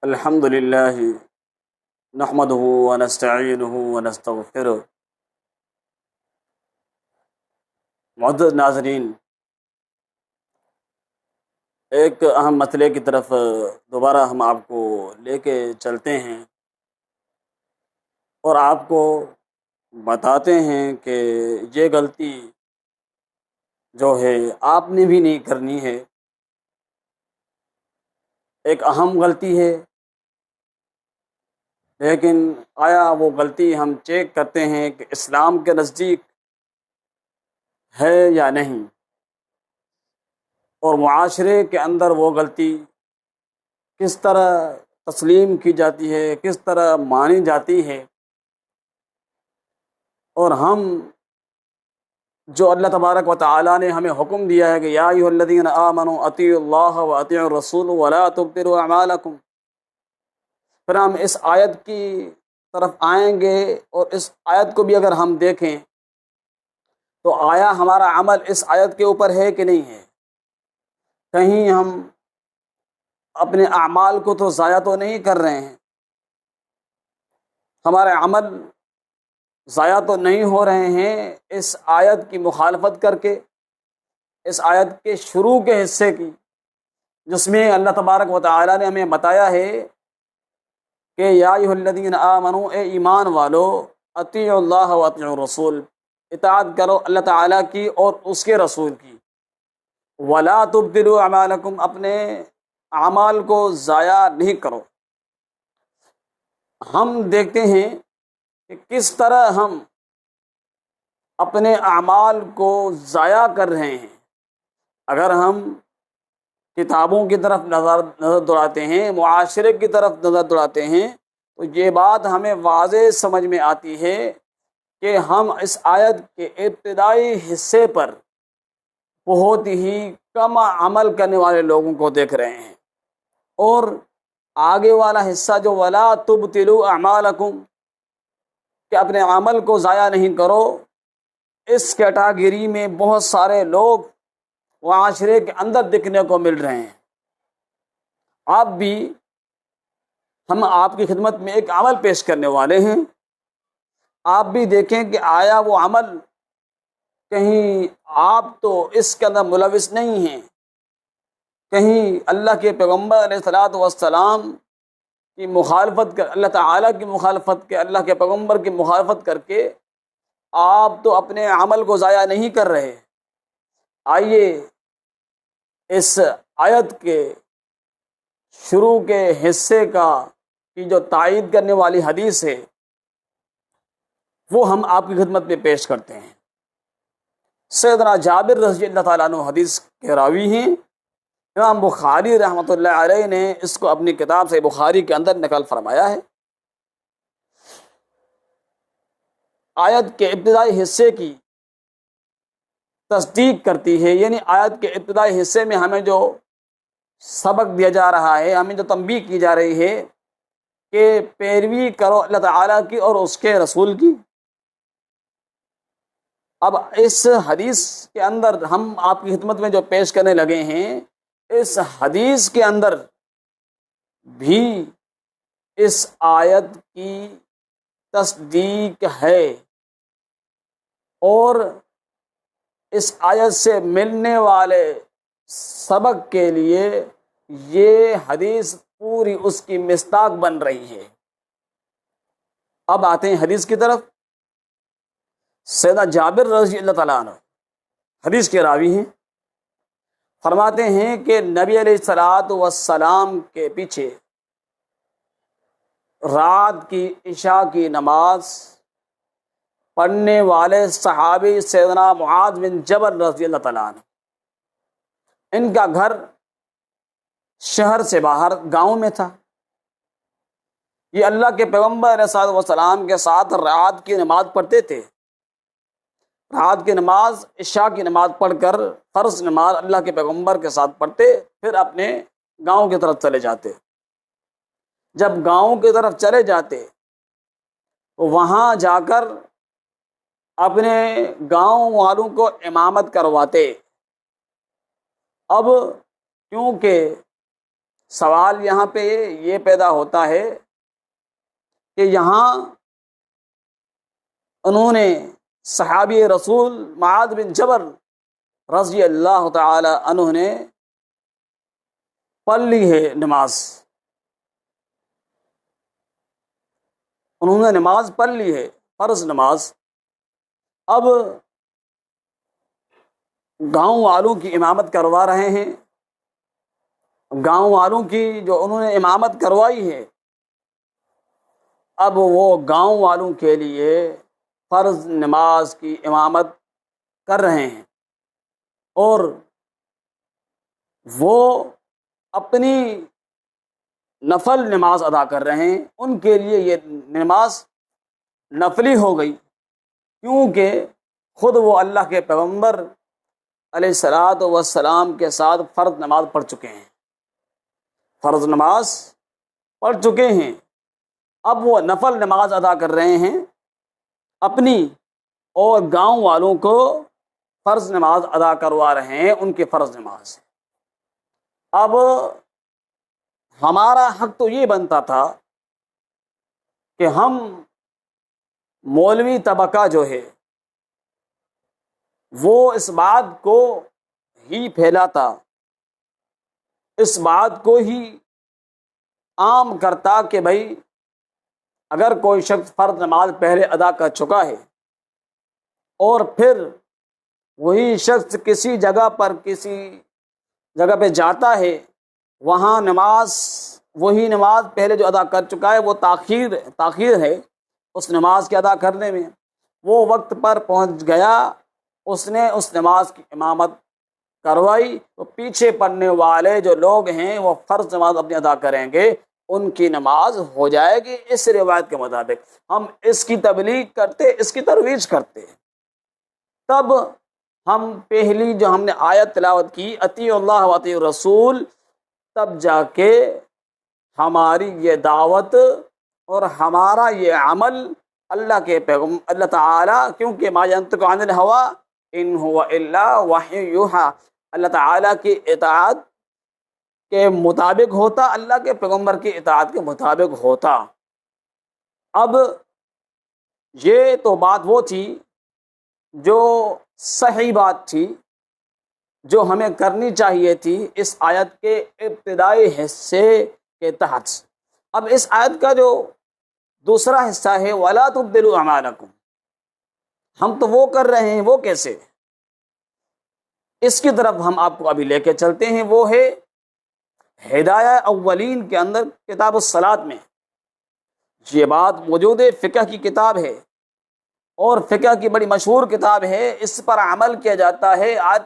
الحمد للہ نحمدہ ونستعینہ ونستغفرہ۔ معزز ناظرین، ایک اہم مسئلے کی طرف دوبارہ ہم آپ کو لے کے چلتے ہیں اور آپ کو بتاتے ہیں کہ یہ غلطی جو ہے آپ نے بھی نہیں کرنی ہے، ایک اہم غلطی ہے، لیکن آیا وہ غلطی ہم چیک کرتے ہیں کہ اسلام کے نزدیک ہے یا نہیں، اور معاشرے کے اندر وہ غلطی کس طرح تسلیم کی جاتی ہے، کس طرح مانی جاتی ہے، اور ہم جو اللہ تبارک و تعالیٰ نے ہمیں حکم دیا ہے کہ یا ایھا الذین آمنوا اطیعوا اللہ و اطیعوا الرسول ولا تبطلوا اعمالکم، پھر ہم اس آیت کی طرف آئیں گے اور اس آیت کو بھی اگر ہم دیکھیں تو آیا ہمارا عمل اس آیت کے اوپر ہے کہ نہیں ہے؟ کہیں ہم اپنے اعمال کو تو ضائع تو نہیں کر رہے ہیں، ہمارے عمل ضائع تو نہیں ہو رہے ہیں اس آیت کی مخالفت کر کے، اس آیت کے شروع کے حصے کی، جس میں اللہ تبارک و تعالیٰ نے ہمیں بتایا ہے کہ یا ایھا الذین آمنوا، اے ایمان والو، اطیعوا اللہ و اطیعوا الرسول، اطاعت کرو اللہ تعالیٰ کی اور اس کے رسول کی، ولا تبطلوا اعمالکم، اپنے اعمال کو ضائع نہیں کرو۔ ہم دیکھتے ہیں کہ کس طرح ہم اپنے اعمال کو ضائع کر رہے ہیں۔ اگر ہم کتابوں کی طرف نظر دوڑاتے ہیں، معاشرے کی طرف نظر دوڑاتے ہیں، تو یہ بات ہمیں واضح سمجھ میں آتی ہے کہ ہم اس آیت کے ابتدائی حصے پر بہت ہی کم عمل کرنے والے لوگوں کو دیکھ رہے ہیں، اور آگے والا حصہ جو ولا تبطلوا اعمالکم، کہ اپنے عمل کو ضائع نہیں کرو، اس کیٹاگری میں بہت سارے لوگ معاشرے کے اندر دکھنے کو مل رہے ہیں۔ آپ بھی، ہم آپ کی خدمت میں ایک عمل پیش کرنے والے ہیں، آپ بھی دیکھیں کہ آیا وہ عمل کہیں آپ تو اس کے اندر ملوث نہیں ہیں، کہیں اللہ کے پیغمبر علیہ الصلوۃ والسلام کی مخالفت کر، اللہ تعالیٰ کی مخالفت کے، اللہ کے پیغمبر کی مخالفت کر کے آپ تو اپنے عمل کو ضائع نہیں کر رہے۔ آئیے اس آیت کے شروع کے حصے کی جو تائید کرنے والی حدیث ہے وہ ہم آپ کی خدمت میں پیش کرتے ہیں۔ سیدنا جابر رضی اللہ تعالیٰ عنہ حدیث کے راوی ہیں، امام بخاری رحمۃ اللہ علیہ نے اس کو اپنی کتاب سے بخاری کے اندر نقل فرمایا ہے۔ آیت کے ابتدائی حصے کی تصدیق کرتی ہے، یعنی آیت کے ابتدائی حصے میں ہمیں جو سبق دیا جا رہا ہے، ہمیں جو تنبیہ کی جا رہی ہے کہ پیروی کرو اللہ تعالیٰ کی اور اس کے رسول کی۔ اب اس حدیث کے اندر ہم آپ کی خدمت میں جو پیش کرنے لگے ہیں، اس حدیث کے اندر بھی اس آیت کی تصدیق ہے، اور اس آیت سے ملنے والے سبق کے لیے یہ حدیث پوری اس کی مصداق بن رہی ہے۔ اب آتے ہیں حدیث کی طرف۔ سیدنا جابر رضی اللہ تعالیٰ عنہ حدیث کے راوی ہیں، فرماتے ہیں کہ نبی علیہ الصلوۃ والسلام کے پیچھے رات کی عشاء کی نماز پڑھنے والے صحابی سیدنا معاذ بن جبل رضی اللہ تعالیٰ عنہ، ان کا گھر شہر سے باہر گاؤں میں تھا۔ یہ اللہ کے پیغمبر علیہ الصلوۃ والسلام کے ساتھ رات کی نماز پڑھتے تھے۔ رات کی نماز، عشاء کی نماز پڑھ کر فرض نماز اللہ کے پیغمبر کے ساتھ پڑھتے، پھر اپنے گاؤں کی طرف چلے جاتے۔ جب گاؤں کی طرف چلے جاتے تو وہاں جا کر اپنے گاؤں والوں کو امامت کرواتے۔ اب کیونکہ سوال یہاں پہ یہ پیدا ہوتا ہے کہ یہاں انہوں نے صحابی رسول معاذ بن جبل رضی اللہ تعالی عنہ نے پڑھ لی ہے نماز، انہوں نے نماز پڑھ لی ہے، فرض نماز۔ اب گاؤں والوں کی امامت کروا رہے ہیں، گاؤں والوں کی جو انہوں نے امامت کروائی ہے، اب وہ گاؤں والوں کے لیے فرض نماز کی امامت کر رہے ہیں، اور وہ اپنی نفل نماز ادا کر رہے ہیں، ان کے لیے یہ نماز نفلی ہو گئی، کیونکہ خود وہ اللہ کے پیغمبر علیہ الصلاۃ والسلام کے ساتھ فرض نماز پڑھ چکے ہیں، فرض نماز پڑھ چکے ہیں۔ اب وہ نفل نماز ادا کر رہے ہیں اپنی، اور گاؤں والوں کو فرض نماز ادا کروا رہے ہیں، ان کی فرض نماز۔ اب ہمارا حق تو یہ بنتا تھا کہ ہم مولوی طبقہ جو ہے وہ اس بات کو ہی پھیلاتا، اس بات کو ہی عام کرتا کہ بھائی اگر کوئی شخص فرض نماز پہلے ادا کر چکا ہے اور پھر وہی شخص کسی جگہ پر کسی جگہ پہ جاتا ہے، وہاں نماز وہی نماز پہلے جو ادا کر چکا ہے وہ تاخیر ہے اس نماز کے ادا کرنے میں، وہ وقت پر پہنچ گیا، اس نے اس نماز کی امامت کروائی، تو پیچھے پڑنے والے جو لوگ ہیں وہ فرض نماز اپنی ادا کریں گے، ان کی نماز ہو جائے گی اس روایت کے مطابق۔ ہم اس کی تبلیغ کرتے، اس کی ترویج کرتے، تب ہم پہلی جو ہم نے آیت تلاوت کی اطیعوا اللہ و اطیعوا الرسول، تب جا کے ہماری یہ دعوت اور ہمارا یہ عمل اللہ کے پیغمبر اللہ تعالیٰ، کیونکہ ما ینطق عن الہویٰ ان هو الا وحی یوحیٰ، اللہ تعالیٰ کی اطاعت کے مطابق ہوتا، اللہ کے پیغمبر کی اطاعت کے مطابق ہوتا۔ اب یہ تو بات وہ تھی جو صحیح بات تھی، جو ہمیں کرنی چاہیے تھی اس آیت کے ابتدائی حصے کے تحت۔ اب اس آیت کا جو دوسرا حصہ ہے وَلَا تُبْدِلُوا أَعْمَالَكُمْ، ہم تو وہ کر رہے ہیں، وہ کیسے؟ اس کی طرف ہم آپ کو ابھی لے کے چلتے ہیں، وہ ہے ہدایہ اولین کے اندر کتاب الصلاۃ میں یہ بات موجود ہے، فقہ کی کتاب ہے اور فقہ کی بڑی مشہور کتاب ہے، اس پر عمل کیا جاتا ہے، آج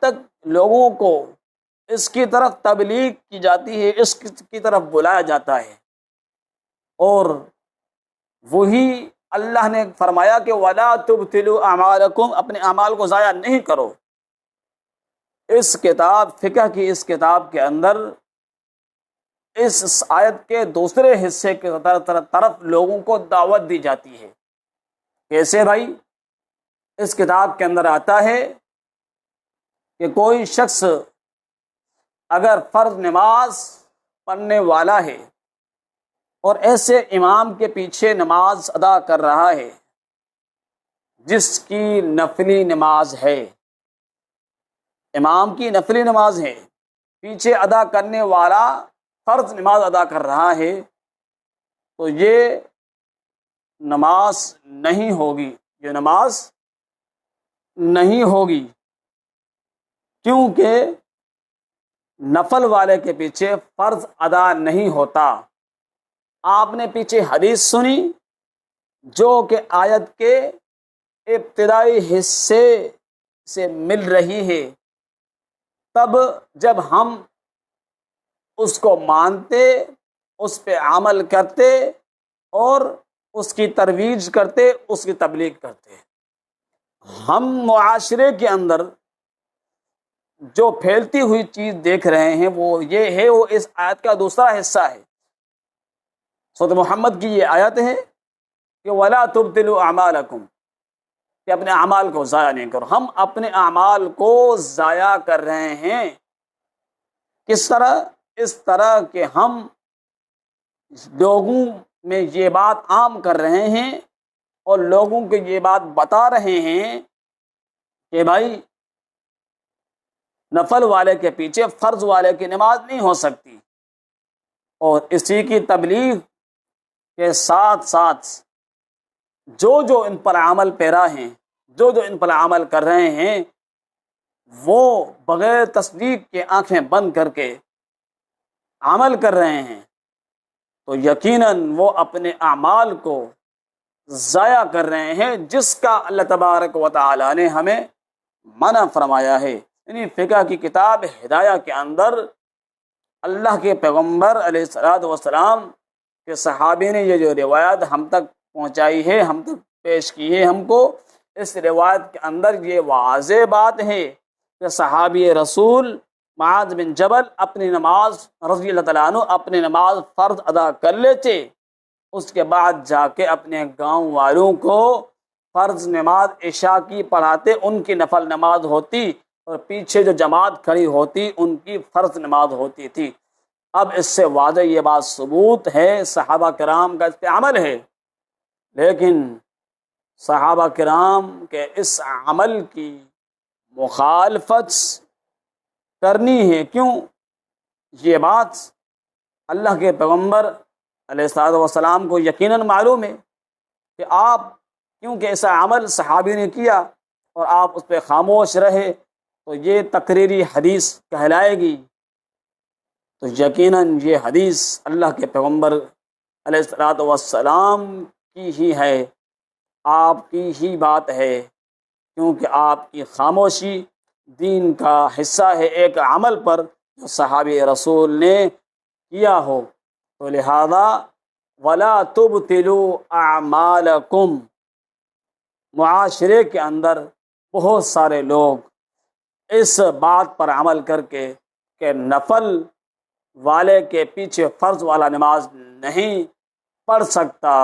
تک لوگوں کو اس کی طرف تبلیغ کی جاتی ہے، اس کی طرف بلایا جاتا ہے، اور وہی اللہ نے فرمایا کہ وَلَا تُبْتِلُوا أَعْمَالَكُمْ، اپنے اعمال کو ضائع نہیں کرو۔ اس کتاب فقہ کی اس کتاب کے اندر اس آیت کے دوسرے حصے کے طرف لوگوں کو دعوت دی جاتی ہے۔ کیسے بھائی؟ اس کتاب کے اندر آتا ہے کہ کوئی شخص اگر فرض نماز پڑھنے والا ہے اور ایسے امام کے پیچھے نماز ادا کر رہا ہے جس کی نفلی نماز ہے، امام کی نفلی نماز ہے، پیچھے ادا کرنے والا فرض نماز ادا کر رہا ہے، تو یہ نماز نہیں ہوگی، یہ نماز نہیں ہوگی، کیونکہ نفل والے کے پیچھے فرض ادا نہیں ہوتا۔ آپ نے پیچھے حدیث سنی جو کہ آیت کے ابتدائی حصے سے مل رہی ہے، تب جب ہم اس کو مانتے، اس پہ عمل کرتے اور اس کی ترویج کرتے، اس کی تبلیغ کرتے، ہم معاشرے کے اندر جو پھیلتی ہوئی چیز دیکھ رہے ہیں وہ یہ ہے، وہ اس آیت کا دوسرا حصہ ہے۔ سورۃ محمد کی یہ آیت ہے کہ وَلَا تُبْتِلُوا أَعْمَالَكُمْ، کہ اپنے اعمال کو ضائع نہیں کرو۔ ہم اپنے اعمال کو ضائع کر رہے ہیں، کس طرح؟ اس طرح کہ ہم لوگوں میں یہ بات عام کر رہے ہیں اور لوگوں کو یہ بات بتا رہے ہیں کہ بھائی نفل والے کے پیچھے فرض والے کی نماز نہیں ہو سکتی، اور اسی کی تبلیغ کے ساتھ ساتھ جو ان پر عمل پیرا ہیں، جو ان پر عمل کر رہے ہیں، وہ بغیر تصدیق کے آنکھیں بند کر کے عمل کر رہے ہیں، تو یقیناً وہ اپنے اعمال کو ضائع کر رہے ہیں، جس کا اللہ تبارک و تعالی نے ہمیں منع فرمایا ہے۔ یعنی فقہ کی کتاب ہدایہ کے اندر اللہ کے پیغمبر علیہ الصلوۃ والسلام کے صحابی نے یہ جو روایت ہم تک پہنچائی ہے، ہم تک پیش کی ہے ہم کو، اس روایت کے اندر یہ واضح بات ہے کہ صحابی رسول معاذ بن جبل اپنی نماز رضی اللہ تعالیٰ عنہ اپنی نماز فرض ادا کر لیتے، اس کے بعد جا کے اپنے گاؤں والوں کو فرض نماز عشاء کی پڑھاتے، ان کی نفل نماز ہوتی اور پیچھے جو جماعت کھڑی ہوتی ان کی فرض نماز ہوتی تھی۔ اب اس سے واضح یہ بات ثبوت ہے صحابہ کرام کا اس پہ عمل ہے، لیکن صحابہ کرام کے اس عمل کی مخالفت کرنی ہے۔ کیوں؟ یہ بات اللہ کے پیغمبر علیہ الصلوۃ والسلام کو یقیناً معلوم ہے کہ آپ کیونکہ ایسا عمل صحابی نے کیا اور آپ اس پہ خاموش رہے تو یہ تقریری حدیث کہلائے گی، تو یقیناً یہ حدیث اللہ کے پیغمبر علیہ الصلوۃ والسلام کی ہی ہے، آپ کی ہی بات ہے، کیونکہ آپ کی خاموشی دین کا حصہ ہے ایک عمل پر جو صحابی رسول نے کیا ہو۔ تو لہذا وَلَا تُبْطِلُوا أَعْمَالَكُمْ، معاشرے کے اندر بہت سارے لوگ اس بات پر عمل کر کے کہ نفل والے کے پیچھے فرض والا نماز نہیں پڑھ سکتا،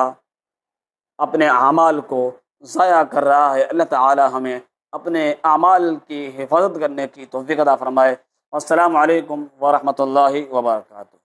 اپنے اعمال کو ضائع کر رہا ہے۔ اللہ تعالی ہمیں اپنے اعمال کی حفاظت کرنے کی توفیق عطا فرمائے۔ السلام علیکم ورحمۃ اللہ وبرکاتہ۔